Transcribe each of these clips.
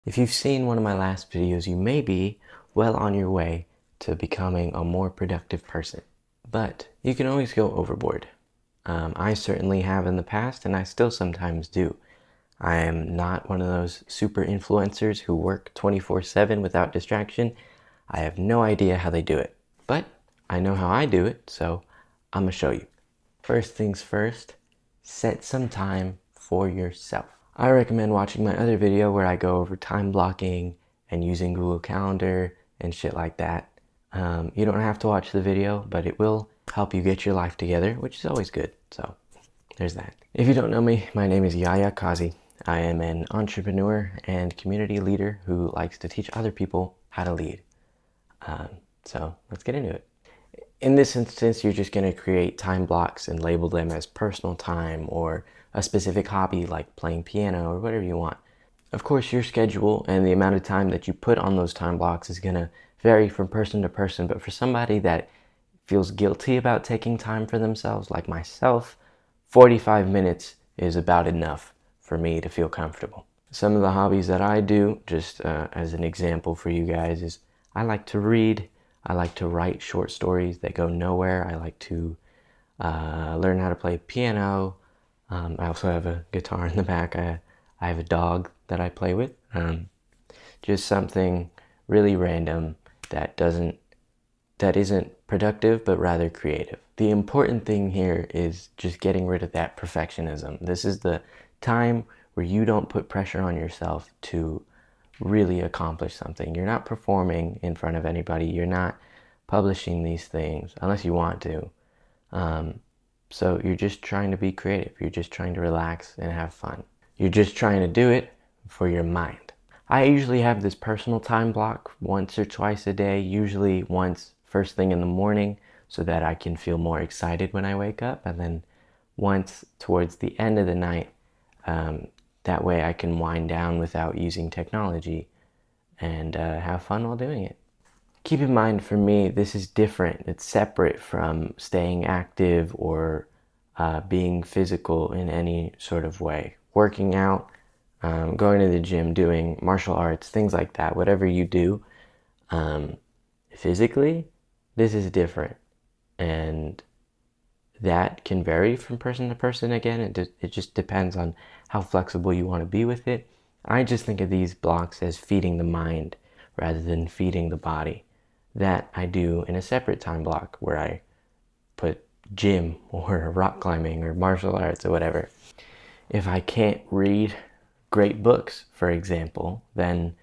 If you've seen one of my last videos, you may be well on your way to becoming a more productive person. But you can always go overboard. I certainly have in the past, and I still sometimes do. I am not one of those super influencers who work 24/7 without distraction. I have no idea how they do it. But I know how I do it, so I'm gonna show you. First things first, set some time for yourself. I recommend watching my other video where I go over time blocking and using Google Calendar and shit like that. You don't have to watch the video, but it will help you get your life together, which is always good. So there's that. If you don't know me, my name is Yahya Kazi. I am an entrepreneur and community leader who likes to teach other people how to lead. So let's get into it. In this instance, you're just going to create time blocks and label them as personal time or a specific hobby like playing piano or whatever you want. Of course, your schedule and the amount of time that you put on those time blocks is going to vary from person to person, but for somebody that feels guilty about taking time for themselves, like myself, 45 minutes is about enough for me to feel comfortable. Some of the hobbies that I do, just as an example for you guys, is I like to read. I like to write short stories that go nowhere. I like to learn how to play piano. I also have a guitar in the back. I have a dog that I play with. Just something really random that isn't productive, but rather creative. The important thing here is just getting rid of that perfectionism. This is the time where you don't put pressure on yourself to really accomplish something. You're not performing in front of anybody. You're not publishing these things unless you want to. So you're just trying to be creative. You're just trying to relax and have fun. You're just trying to do it for your mind. I usually have this personal time block once or twice a day, usually once first thing in the morning so that I can feel more excited when I wake up, and then once towards the end of the night. That way I can wind down without using technology and have fun while doing it. Keep in mind, for me, this is different. It's separate from staying active or being physical in any sort of way. Working out, going to the gym, doing martial arts, things like that, whatever you do, physically, this is different. And that can vary from person to person. Again, it just depends on how flexible you want to be with it. I just think of these blocks as feeding the mind rather than feeding the body. That I do in a separate time block where I put gym or rock climbing or martial arts or whatever. If I can't read great books, for example, then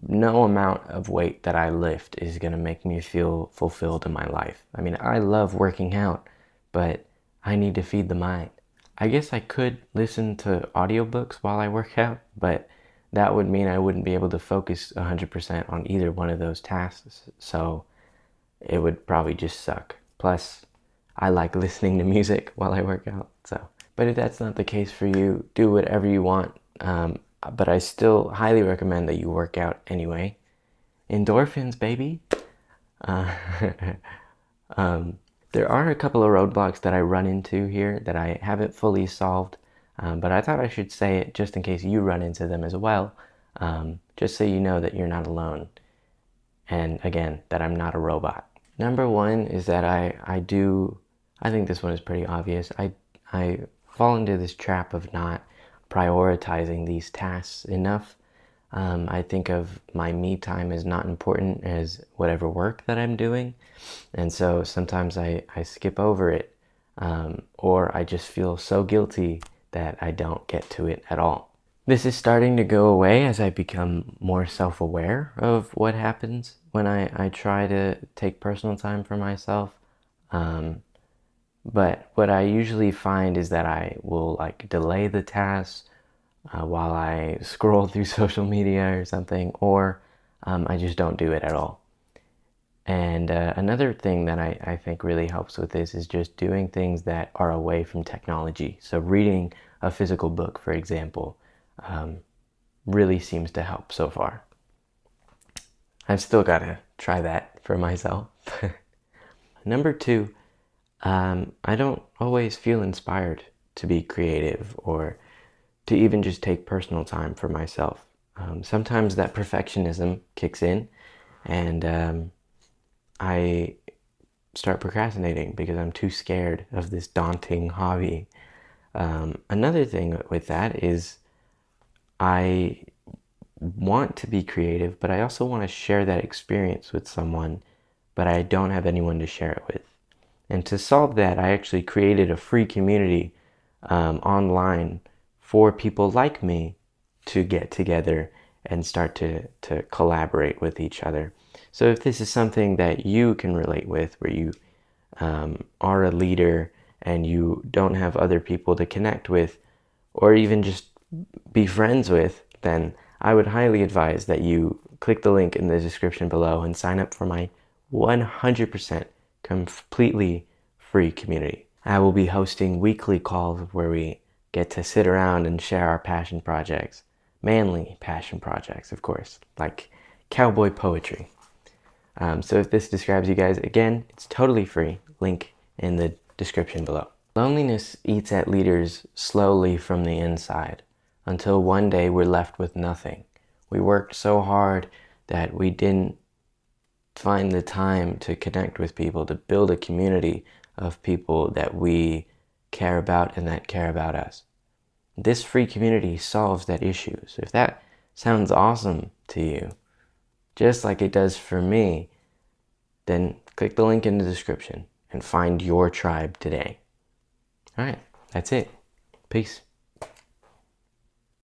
no amount of weight that I lift is going to make me feel fulfilled in my life. I mean, I love working out, but I need to feed the mind. I guess I could listen to audiobooks while I work out, but that would mean I wouldn't be able to focus 100% on either one of those tasks, so it would probably just suck. Plus, I like listening to music while I work out, so. But if that's not the case for you, do whatever you want. But I still highly recommend that you work out anyway. Endorphins, baby. Uh, there are a couple of roadblocks that I run into here that I haven't fully solved, but I thought I should say it just in case you run into them as well, just so you know that you're not alone. And again, that I'm not a robot. Number one is that I think this one is pretty obvious. I fall into this trap of not prioritizing these tasks enough. I think of my me time as not important as whatever work that I'm doing. And so sometimes I skip over it, or I just feel so guilty that I don't get to it at all. This is starting to go away as I become more self-aware of what happens when I try to take personal time for myself. But what I usually find is that I will like delay the tasks while I scroll through social media or something, or I just don't do it at all. And another thing that I think really helps with this is just doing things that are away from technology. So reading a physical book, for example, really seems to help so far. I've still got to try that for myself. Number two, I don't always feel inspired to be creative or to even just take personal time for myself. Sometimes that perfectionism kicks in, and I start procrastinating because I'm too scared of this daunting hobby. Another thing with that is I want to be creative, but I also want to share that experience with someone, but I don't have anyone to share it with. And to solve that, I actually created a free community online for people like me to get together and start to collaborate with each other. So if this is something that you can relate with, where you are a leader and you don't have other people to connect with or even just be friends with, then I would highly advise that you click the link in the description below and sign up for my 100% completely free community. I will be hosting weekly calls where we get to sit around and share our passion projects. Manly passion projects, of course, like cowboy poetry. So if this describes you guys, again, it's totally free. Link in the description below. Loneliness eats at leaders slowly from the inside until one day we're left with nothing. We worked so hard that we didn't find the time to connect with people, to build a community of people that we care about and that care about us. This free community solves that issue. So if that sounds awesome to you, just like it does for me, then click the link in the description and find your tribe today. All right, that's it. Peace.